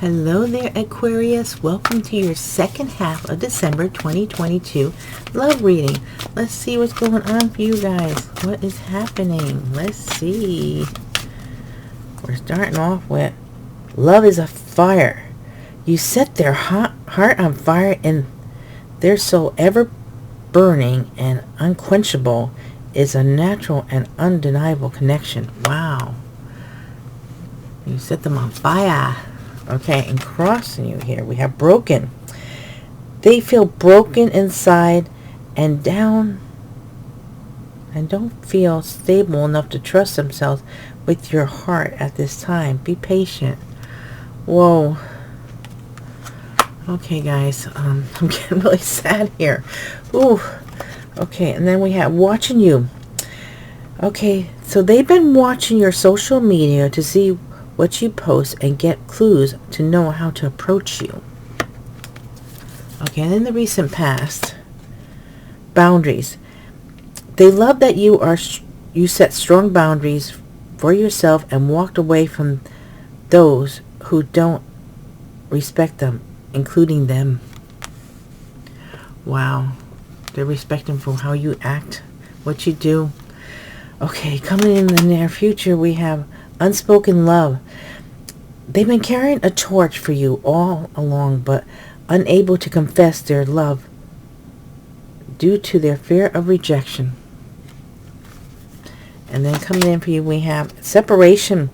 Hello there, Aquarius. Welcome to your second half of December 2022 love reading. Let's see what's going on for you guys. What is happening? Let's see. We're starting off with love is a fire. You set their heart on fire, and they're so ever burning and unquenchable is a natural and undeniable connection. Wow. You set them on fire. Okay, and crossing you here, we have broken. They feel broken inside and down and don't feel stable enough to trust themselves with your heart at this time. Be patient. Whoa. Okay, guys, I'm getting really sad here. Ooh. Okay, and then we have watching you. Okay, so they've been watching your social media to see what you post and get clues to know how to approach you. Okay, and in the recent past, boundaries. They love that you set strong boundaries for yourself and walked away from those who don't respect them, including them. Wow. They're respecting for how you act, what you do. Okay, coming in the near future, we have unspoken love. They've been carrying a torch for you all along, but unable to confess their love due to their fear of rejection. And then coming in for you, we have separation.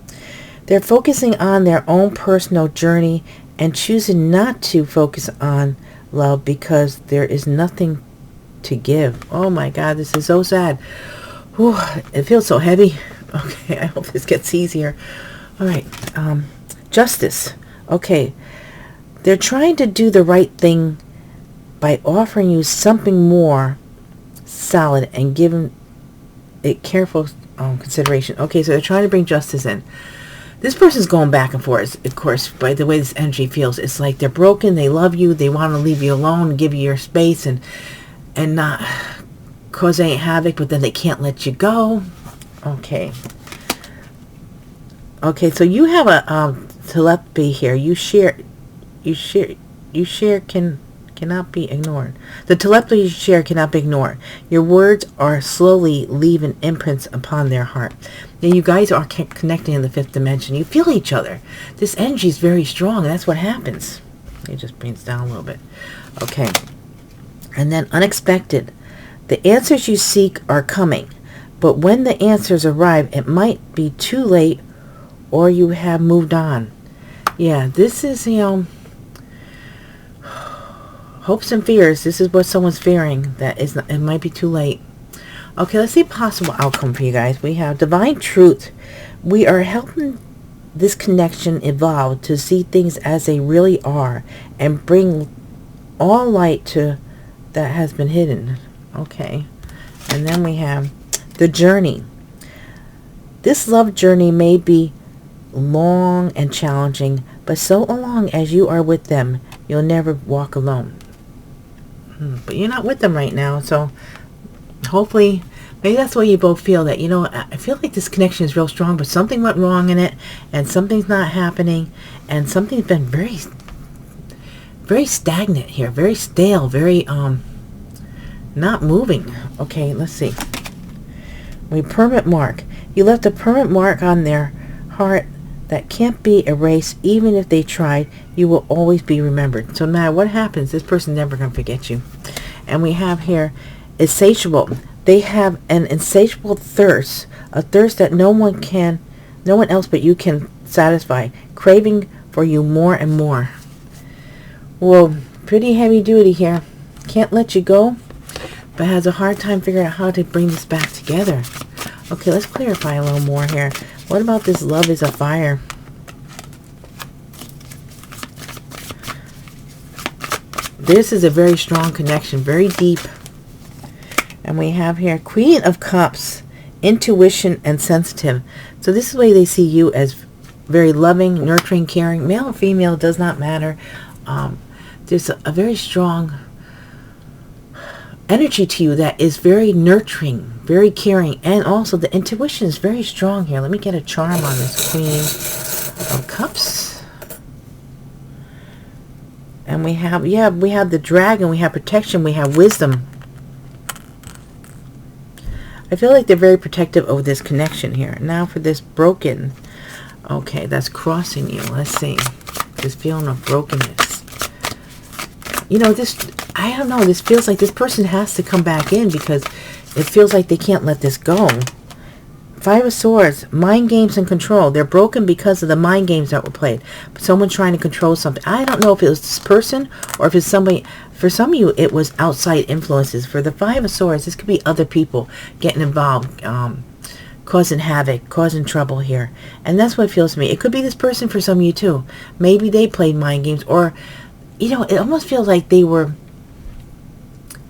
They're focusing on their own personal journey and choosing not to focus on love because there is nothing to give. Oh my God, this is so sad. Whew, it feels so heavy. Okay, I hope this gets easier. All right, justice. Okay, they're trying to do the right thing by offering you something more solid and giving it careful consideration. Okay, so they're trying to bring justice in. This person's going back and forth, of course, by the way this energy feels. It's like they're broken, they love you, they want to leave you alone, give you your space, and not cause any havoc, but then they can't let you go. Okay. Okay, so you have a telepathy here. You share cannot be ignored. The telepathy you share cannot be ignored. Your words are slowly leaving imprints upon their heart. Now you guys are connecting in the fifth dimension. You feel each other. This energy is very strong, and that's what happens. It just brings it down a little bit. Okay. And then unexpected. The answers you seek are coming. But when the answers arrive, it might be too late or you have moved on. Yeah, this is, hopes and fears. This is what someone's fearing. It might be too late. Okay, let's see possible outcome for you guys. We have divine truth. We are helping this connection evolve to see things as they really are and bring all light to that has been hidden. Okay. And then we have the journey. This love journey may be long and challenging, but so long as you are with them, you'll never walk alone. But you're not with them right now, so hopefully, maybe that's why you both feel that, I feel like this connection is real strong, but something went wrong in it, and something's not happening, and something's been very, very stagnant here, very stale, very, not moving. Okay, let's see. We permanent mark. You left a permanent mark on their heart that can't be erased. Even if they tried, you will always be remembered. So no matter what happens, this person's never going to forget you. And we have here, insatiable. They have an insatiable thirst, a thirst that no one else but you can satisfy, craving for you more and more. Whoa, pretty heavy duty here. Can't let you go, but has a hard time figuring out how to bring this back together. Okay, let's clarify a little more here. What about this love is a fire? This is a very strong connection, very deep. And we have here Queen of Cups, intuition and sensitive. So this is the way they see you, as very loving, nurturing, caring. Male or female, does not matter. There's a very strong energy to you that is very nurturing, very caring, and also the intuition is very strong here. Let me get a charm on this Queen of Cups. And we have, yeah, we have the dragon, we have protection, we have wisdom. I feel like they're very protective over this connection here. Now for this broken. Okay, that's crossing you. Let's see. This feeling of brokenness. You know, this, I don't know, this feels like this person has to come back in because it feels like they can't let this go. Five of Swords, mind games and control. They're broken because of the mind games that were played. Someone trying to control something. I don't know if it was this person or if it's somebody. For some of you, it was outside influences. For the Five of Swords, this could be other people getting involved, causing havoc, causing trouble here. And that's what it feels to me. It could be this person for some of you too. Maybe they played mind games, or, you know, it almost feels like they were,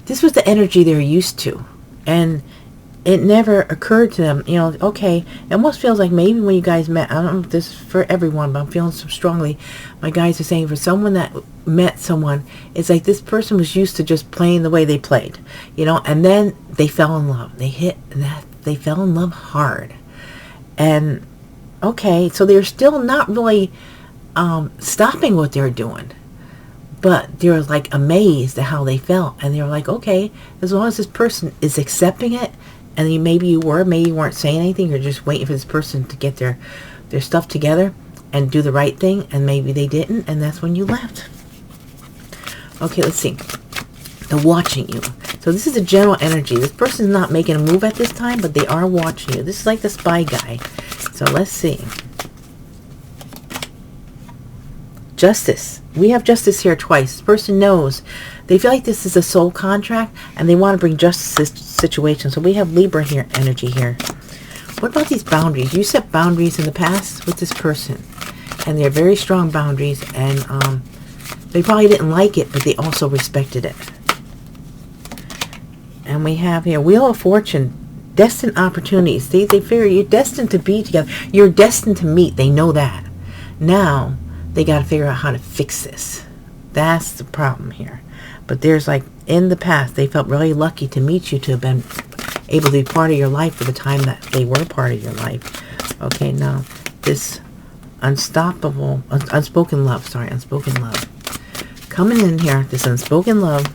this was the energy they're used to. And it never occurred to them, you know, okay, it almost feels like maybe when you guys met, I don't know if this is for everyone, but I'm feeling so strongly, my guys are saying for someone that met someone, it's like this person was used to just playing the way they played, you know, and then they fell in love. They fell in love hard. And, okay, so they're still not really stopping what they're doing. But they're like amazed at how they felt. And they're like, okay, as long as this person is accepting it, and maybe you weren't saying anything, you're just waiting for this person to get their stuff together and do the right thing, and maybe they didn't, and that's when you left. Okay, let's see. They're watching you. So this is a general energy. This person's not making a move at this time, but they are watching you. This is like the spy guy. So let's see. Justice. We have justice here twice. This person knows. They feel like this is a soul contract, and they want to bring justice to this situation. So we have Libra here, energy here. What about these boundaries? You set boundaries in the past with this person, and they're very strong boundaries, and they probably didn't like it, but they also respected it. And we have here Wheel of Fortune, destined opportunities. They figure you're destined to be together. You're destined to meet. They know that. Now they got to figure out how to fix this. That's the problem here. But there's like, in the past, they felt really lucky to meet you, to have been able to be part of your life for the time that they were part of your life. Okay, now this unspoken love. Coming in here, this unspoken love.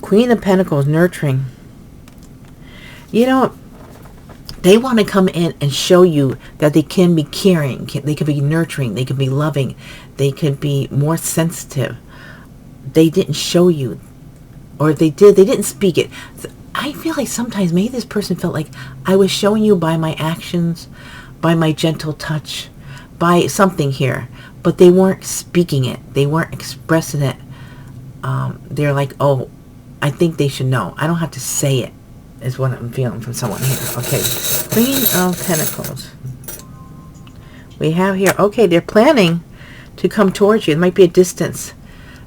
Queen of Pentacles, nurturing. You know, they want to come in and show you that they can be caring. They could be nurturing. They could be loving. They could be more sensitive. They didn't show you. Or if they did, they didn't speak it. I feel like sometimes maybe this person felt like I was showing you by my actions, by my gentle touch, by something here. But they weren't speaking it. They weren't expressing it. They're like, oh, I think they should know. I don't have to say it, is what I'm feeling from someone here. Okay, Queen of Pentacles. We have here, okay, they're planning to come towards you. It might be a distance.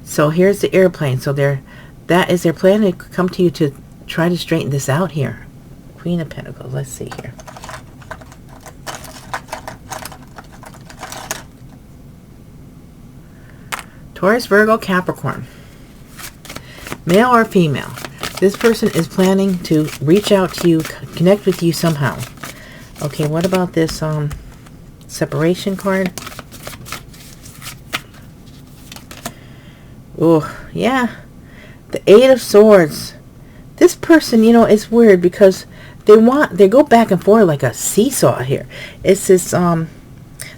So here's the airplane. So that is their plan to come to you to try to straighten this out here. Queen of Pentacles. Let's see here. Taurus, Virgo, Capricorn. Male or female. This person is planning to reach out to you, connect with you somehow. Okay, what about this separation card? Oh, yeah. The Eight of Swords. This person, you know, it's weird because they go back and forth like a seesaw here. It's this,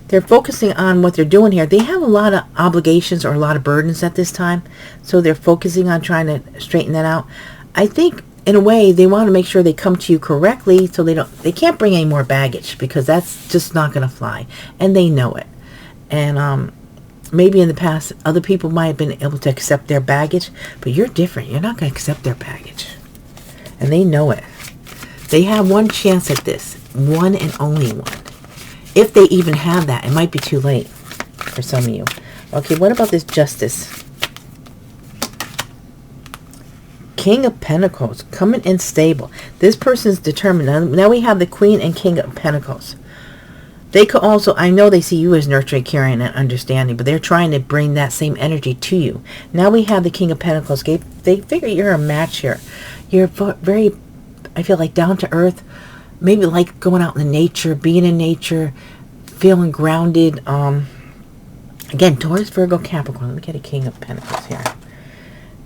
they're focusing on what they're doing here. They have a lot of obligations or a lot of burdens at this time. So they're focusing on trying to straighten that out. I think, in a way, they want to make sure they come to you correctly so they can't bring any more baggage, because that's just not going to fly. And they know it. And maybe in the past, other people might have been able to accept their baggage, but you're different. You're not going to accept their baggage. And they know it. They have one chance at this. One and only one. If they even have that. It might be too late for some of you. Okay, what about this Justice? King of Pentacles. Coming in stable. This person's determined. Now we have the Queen and King of Pentacles. They could also, I know they see you as nurturing, caring, and understanding, but they're trying to bring that same energy to you. Now we have the King of Pentacles. They figure you're a match here. You're very, I feel like, down to earth. Maybe like going out in the nature, being in nature, feeling grounded. Again, Taurus, Virgo, Capricorn. Let me get a King of Pentacles here.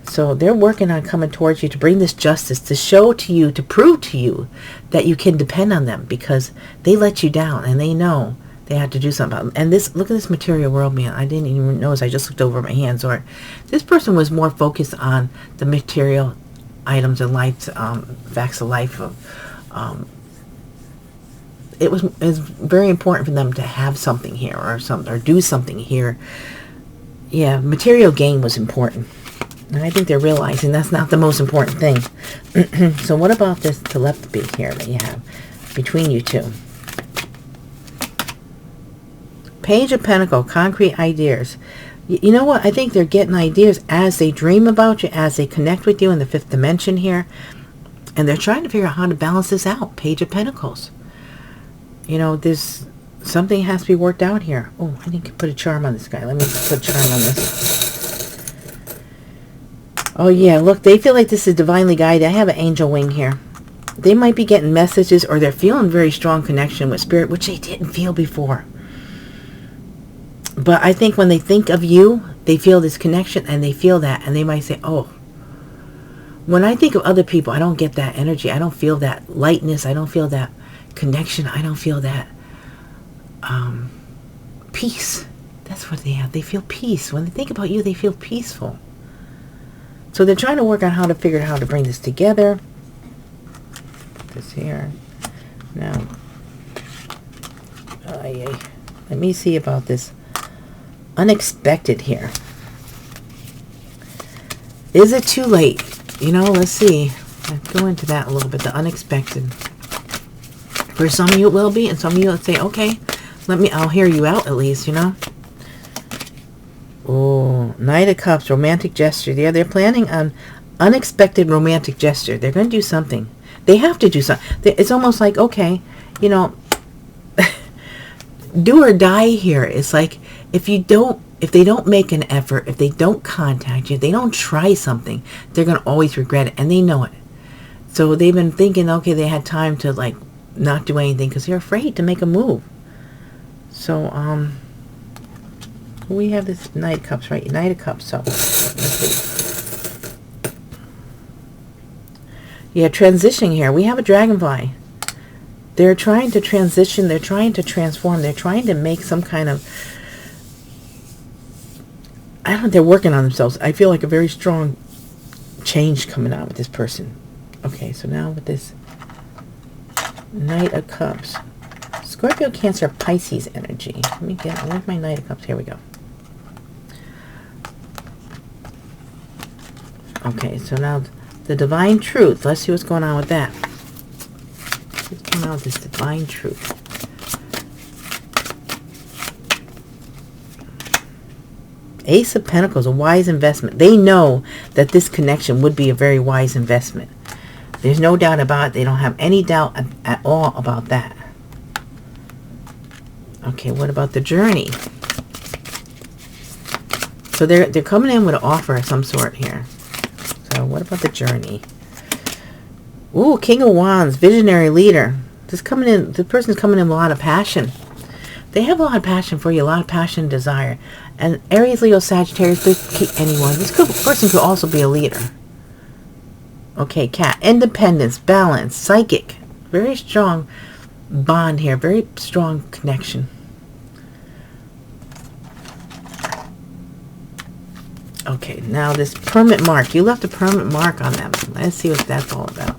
So they're working on coming towards you to bring this justice, to show to you, to prove to you that you can depend on them, because they let you down and they know they have to do something about it. And this, look at this material world, man. I didn't even notice. I just looked over my hands. Or this person was more focused on the material items in life, facts of life. It was very important for them to have something here, or something, or do something here. Yeah, material gain was important. And I think they're realizing that's not the most important thing. So what about this telepathy here that you have between you two? Page of Pentacles, concrete ideas. You know what? I think they're getting ideas as they dream about you, as they connect with you in the fifth dimension here. And they're trying to figure out how to balance this out. Page of Pentacles. You know, there's something has to be worked out here. Oh, I need to put a charm on this guy. Let me put a charm on this. Oh, yeah. Look, they feel like this is divinely guided. I have an angel wing here. They might be getting messages, or they're feeling very strong connection with spirit, which they didn't feel before. But I think when they think of you, they feel this connection, and they feel that, and they might say, oh, when I think of other people, I don't get that energy. I don't feel that lightness. I don't feel that connection. I don't feel that peace. That's what they have. They feel peace. When they think about you, they feel peaceful. So they're trying to work on how to figure out how to bring this together. Put this here. Now, let me see about this unexpected here. Is it too late? You know, let's see. Let's go into that a little bit. The unexpected. For some of you it will be, and some of you will say, okay, I'll hear you out at least, you know. Oh, Knight of Cups, romantic gesture. Yeah, they're planning on unexpected romantic gesture. They're going to do something. They have to do something. It's almost like, okay, you know, do or die here. It's like, if they don't make an effort, if they don't contact you, if they don't try something, they're going to always regret it, and they know it. So they've been thinking, okay, they had time to like not do anything because they're afraid to make a move. So, we have this Knight of Cups, right? Knight of Cups. So, let's see. Yeah, transition here. We have a dragonfly. They're trying to transition. They're trying to transform. They're trying to make some kind of... I don't know. They're working on themselves. I feel like a very strong change coming out with this person. Okay, so now with this Knight of Cups. Scorpio, Cancer, Pisces energy. Let me get... Where's my Knight of Cups? Here we go. Okay, so now the divine truth. Let's see what's going on with that. What's going on with this divine truth? Ace of Pentacles, a wise investment. They know that this connection would be a very wise investment. There's no doubt about it. They don't have any doubt at all about that. Okay, what about the journey? So they're coming in with an offer of some sort here. So what about the journey? Ooh, King of Wands, visionary leader. This person's coming in with a lot of passion. They have a lot of passion for you, a lot of passion and desire. And Aries, Leo, Sagittarius, anyone. This person could also be a leader. Okay, Cat. Independence, balance, psychic. Very strong bond here. Very strong connection. Okay, now this permanent mark. You left a permanent mark on them. Let's see what that's all about.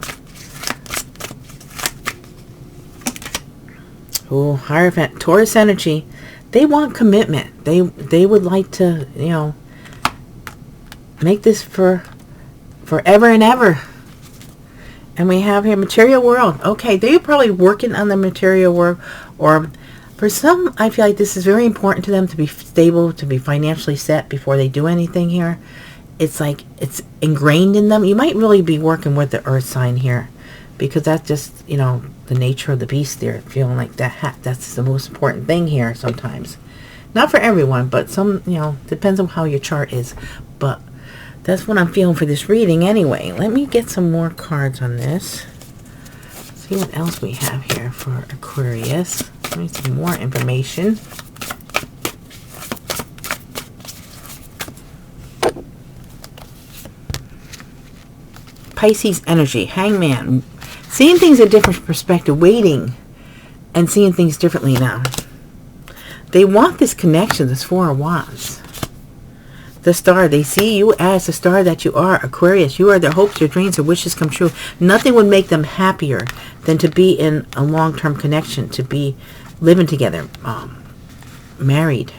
Oh, Hierophant, Taurus energy. They want commitment. They would like to, you know, make this for forever and ever. And we have here material world. Okay, they're probably working on the material world, or for some, I feel like this is very important to them to be stable, to be financially set before they do anything here. It's like it's ingrained in them. You might really be working with the earth sign here, because that's just, you know, the nature of the beast there, feeling like that's the most important thing here sometimes. Not for everyone, but some, you know, depends on how your chart is. But that's what I'm feeling for this reading anyway. Let me get some more cards on this. See what else we have here for Aquarius. Let me see more information. Pisces energy, Hangman. Seeing things in a different perspective, waiting and seeing things differently now. They want this connection, this Four of Wands. The star, they see you as the star that you are, Aquarius. You are their hopes, your dreams, their wishes come true. Nothing would make them happier than to be in a long-term connection, to be living together, married.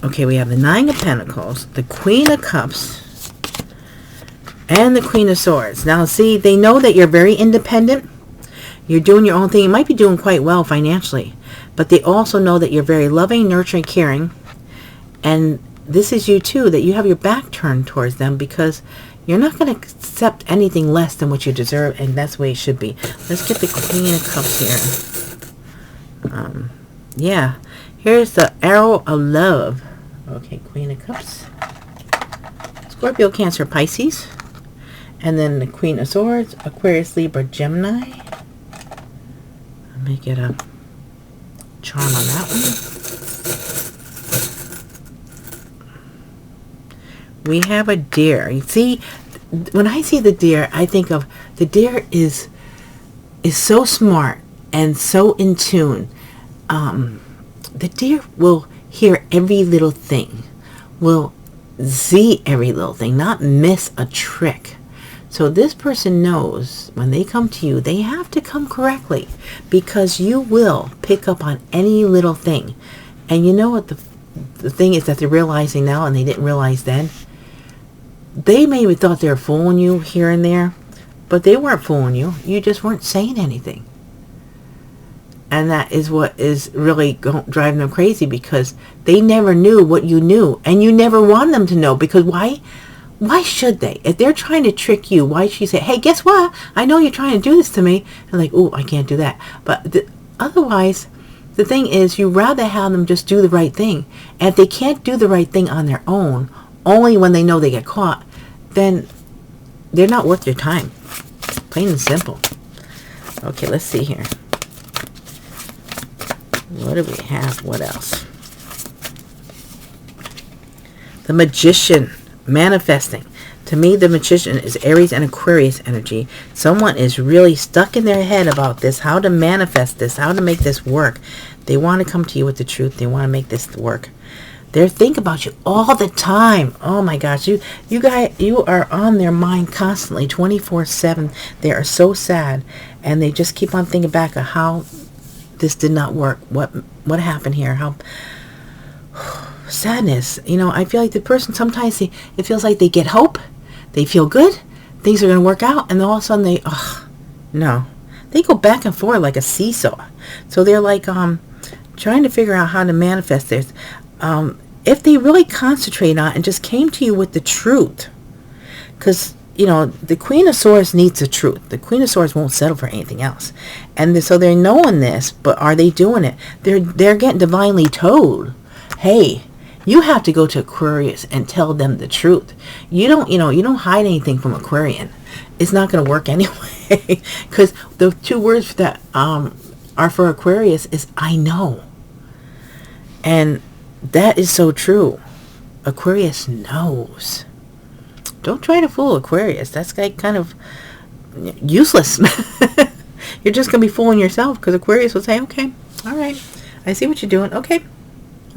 Okay, we have the Nine of Pentacles, the Queen of Cups, and the Queen of Swords. Now, see, they know that you're very independent. You're doing your own thing. You might be doing quite well financially, but they also know that you're very loving, nurturing, caring. And this is you, too, that you have your back turned towards them because you're not going to accept anything less than what you deserve, and that's the way it should be. Let's get the Queen of Cups here. Yeah, here's the Arrow of Love. Okay, Queen of Cups. Scorpio, Cancer, Pisces. And then the Queen of Swords, Aquarius, Libra, Gemini. I'll make it a charm on that one. We have a deer. You see, when I see the deer, I think of the deer is so smart and so in tune. The deer will hear every little thing, will see every little thing, not miss a trick. So this person knows when they come to you, they have to come correctly because you will pick up on any little thing. And you know what the thing is that they're realizing now and they didn't realize then? They maybe thought they were fooling you here and there, but they weren't fooling you. You just weren't saying anything. And that is what is really driving them crazy because they never knew what you knew. And you never want them to know because why? Why should they? If they're trying to trick you, why should you say, hey, guess what? I know you're trying to do this to me. And like, oh, I can't do that. But otherwise, the thing is, you rather have them just do the right thing. And if they can't do the right thing on their own, only when they know they get caught, then they're not worth your time. Plain and simple. Okay, let's see here. What do we have? What else? The Magician, manifesting. To me, the Magician is Aries and Aquarius energy. Someone is really stuck in their head about this, how to manifest this, how to make this work. They want to come to you with the truth. They want to make this work. They think about you all the time. Oh my gosh, you guys, you are on their mind constantly, 24/7. They are so sad, and they just keep on thinking back of how this did not work. What happened here? How sadness. You know, I feel like the person sometimes it feels like they get hope. They feel good. Things are going to work out, and then all of a sudden they no. They go back and forth like a seesaw. So they're like trying to figure out how to manifest this. If they really concentrate on it and just came to you with the truth, because you know the Queen of Swords needs the truth. The Queen of Swords won't settle for anything else, and so they're knowing this, but are they doing it? They're getting divinely told, hey, you have to go to Aquarius and tell them the truth. You don't hide anything from Aquarian. It's not going to work anyway, because the two words that are for Aquarius is I know, and that is so true. Aquarius knows. Don't try to fool Aquarius. That's like kind of useless. You're just going to be fooling yourself because Aquarius will say, okay, all right, I see what you're doing. Okay,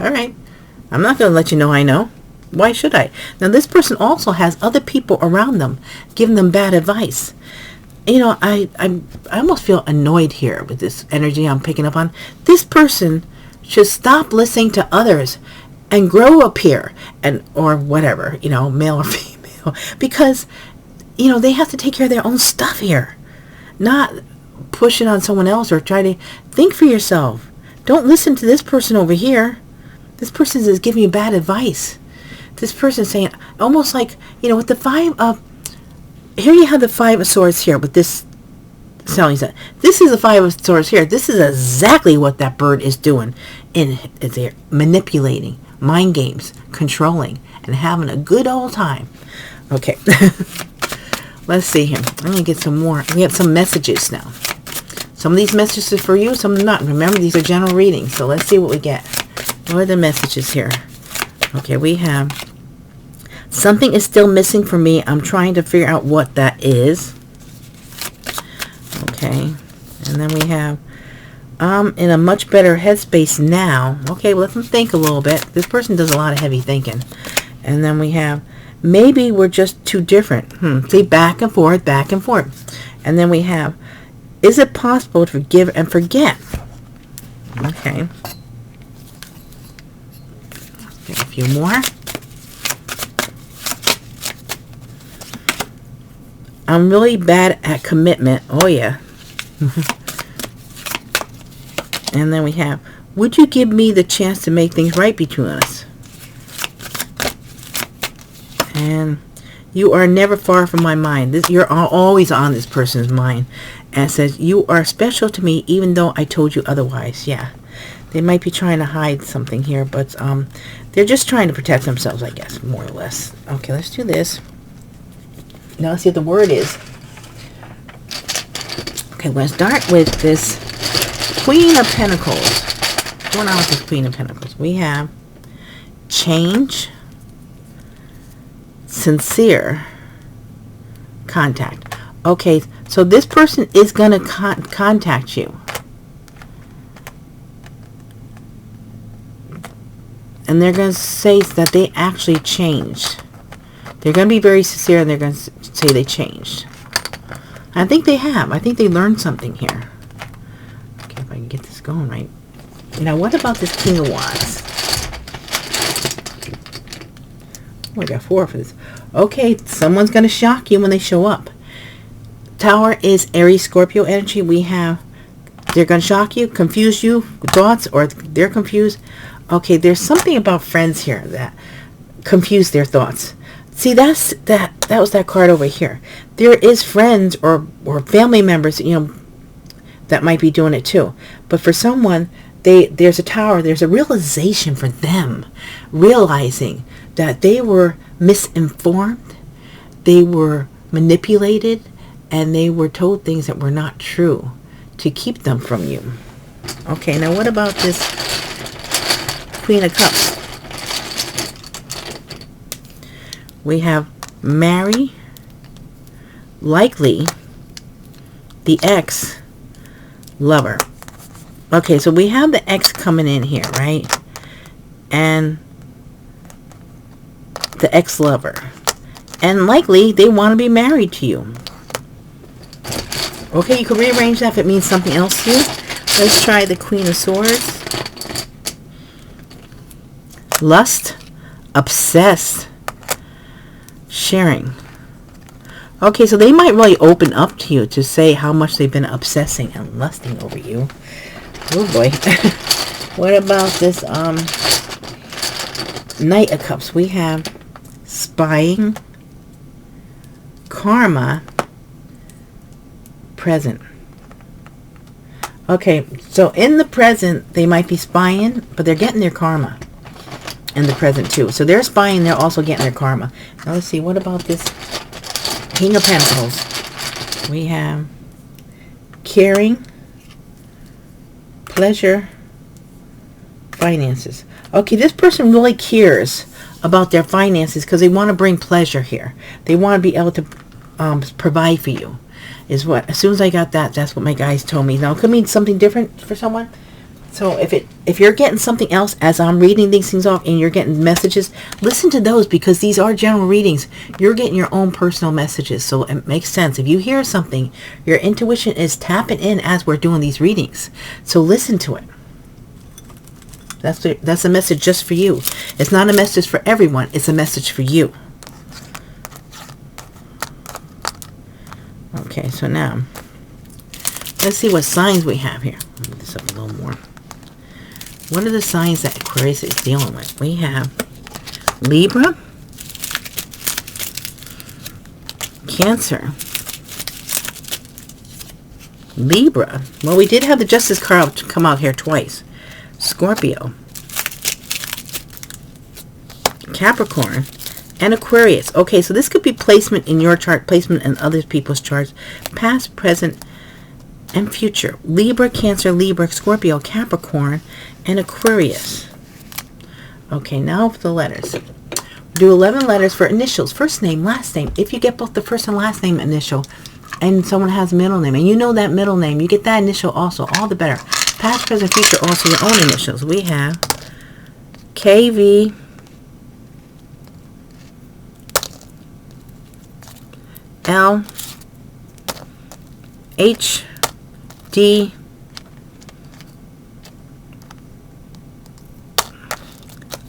all right. I'm not going to let you know I know. Why should I? Now, this person also has other people around them giving them bad advice. You know, I almost feel annoyed here with this energy I'm picking up on. This person should stop listening to others and grow up here, or whatever, you know, male or female, because you know they have to take care of their own stuff here, not push it on someone else or try to think for yourself. Don't listen to this person over here. This person is giving you bad advice. This person is saying almost like, you know, with the here you have the Five of Swords here with this. This is the Five of Swords here. This is exactly what that bird is doing. They're manipulating, mind games, controlling, and having a good old time. Okay. Let's see here. I'm going to get some more. We have some messages now. Some of these messages are for you, some of them not. Remember, these are general readings. So let's see what we get. What are the messages here? Okay, we have something is still missing for me. I'm trying to figure out what that is. Okay. And then we have in a much better headspace now. Okay, well, let them think a little bit. This person does a lot of heavy thinking. And then we have maybe we're just too different. See, back and forth, back and forth. And then we have, is it possible to forgive and forget? Okay. Get a few more. I'm really bad at commitment. Oh, yeah. And then we have, would you give me the chance to make things right between us? And you are never far from my mind. You're always on this person's mind. And it says, you are special to me even though I told you otherwise. Yeah. They might be trying to hide something here, but they're just trying to protect themselves, I guess, more or less. Okay, let's do this. Now let's see what the word is. Okay, we're going to start with this Queen of Pentacles. What's going on with this Queen of Pentacles? We have change, sincere contact. Okay, so this person is going to contact you. And they're going to say that they actually changed. They're going to be very sincere and they're going to say they changed. I think they have. I think they learned something here. Okay, if I can get this going right. Now, what about this King of Wands? Oh, I got 4 for this. Okay, someone's going to shock you when they show up. Tower is Aries, Scorpio energy. We have, they're going to shock you, confuse you, thoughts, or they're confused. Okay, there's something about friends here that confuse their thoughts. See, that was that card over here. There is friends or family members, you know, that might be doing it too. But for someone, there's a tower, there's a realization for them, realizing that they were misinformed, they were manipulated, and they were told things that were not true to keep them from you. Okay, now what about this Queen of Cups? We have marry, likely, the ex, lover. Okay, so we have the ex coming in here, right? And the ex-lover. And likely, they want to be married to you. Okay, you can rearrange that if it means something else to you. Let's try the Queen of Swords. Lust, obsessed, sharing. Okay, so they might really open up to you to say how much they've been obsessing and lusting over you. Oh boy. What about this Knight of Cups? We have spying, karma, present. Okay, so in the present, they might be spying, but they're getting their karma. In the present too. So they're spying, they're also getting their karma. Now let's see, what about this King of Pentacles? We have caring, pleasure, finances. Okay, this person really cares about their finances because they want to bring pleasure here. They want to be able to provide for you. Is what, as soon as I got that, that's what my guys told me. Now it could mean something different for someone. So if you're getting something else as I'm reading these things off and you're getting messages, listen to those because these are general readings. You're getting your own personal messages. So it makes sense. If you hear something, your intuition is tapping in as we're doing these readings. So listen to it. That's a message just for you. It's not a message for everyone. It's a message for you. Okay, so now let's see what signs we have here. I'll move this up a little more. What are the signs that Aquarius is dealing with? We have Libra, Cancer, Libra. Well, we did have the Justice card come out here twice. Scorpio, Capricorn, and Aquarius. Okay, so this could be placement in your chart, placement in other people's charts, past, present, and future. Libra, Cancer, Libra, Scorpio, Capricorn, and Aquarius. Okay, now for the letters. Do 11 letters for initials. First name, last name. If you get both the first and last name initial, and someone has a middle name, and you know that middle name, you get that initial also, all the better. Past, present, future, also your own initials. We have KV, L, H, D,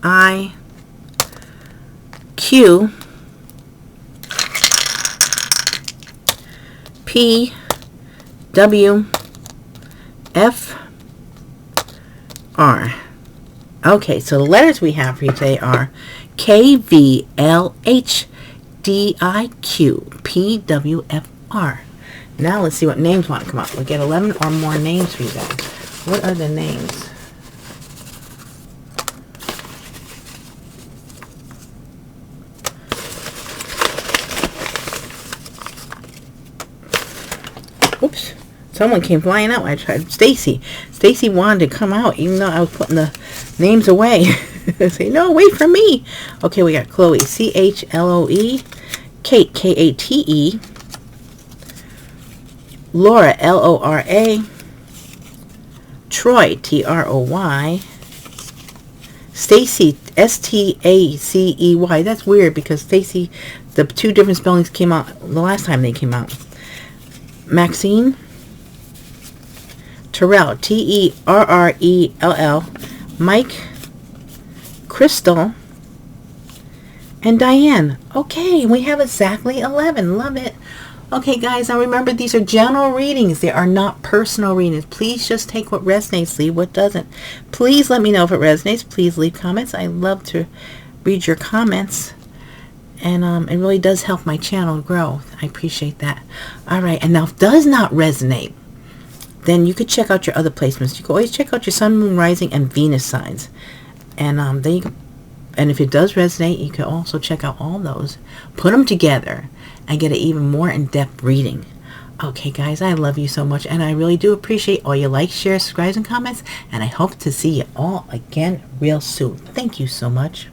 I, Q, P, W, F, R. Okay, so the letters we have for you today are K, V, L, H, D, I, Q, P, W, F, R. Now let's see what names want to come up. We'll get 11 or more names for you guys. What are the names? Oops. Someone came flying out. I tried. Stacy. Stacy wanted to come out even though I was putting the names away. Say, no, wait for me. Okay, we got Chloe. C-H-L-O-E. Kate. K-A-T-E. Laura. L-O-R-A. Troy. T-R-O-Y. Stacy. S-T-A-C-E-Y. That's weird because Stacy, the two different spellings came out the last time they came out. Maxine. Terrell. T-E-R-R-E-L-L. Mike. Crystal. And Diane. Okay, we have exactly 11. Love it. Okay, guys, now remember these are general readings. They are not personal readings. Please just take what resonates, leave what doesn't. Please let me know if it resonates. Please leave comments. I love to read your comments. And it really does help my channel grow. I appreciate that. All right, and now if it does not resonate, then you could check out your other placements. You can always check out your sun, moon, rising, and Venus signs. And then you can, and if it does resonate, you can also check out all those. Put them together and get an even more in-depth reading. Okay, guys, I love you so much, and I really do appreciate all your likes, shares, subscribes, and comments. And I hope to see you all again real soon. Thank you so much.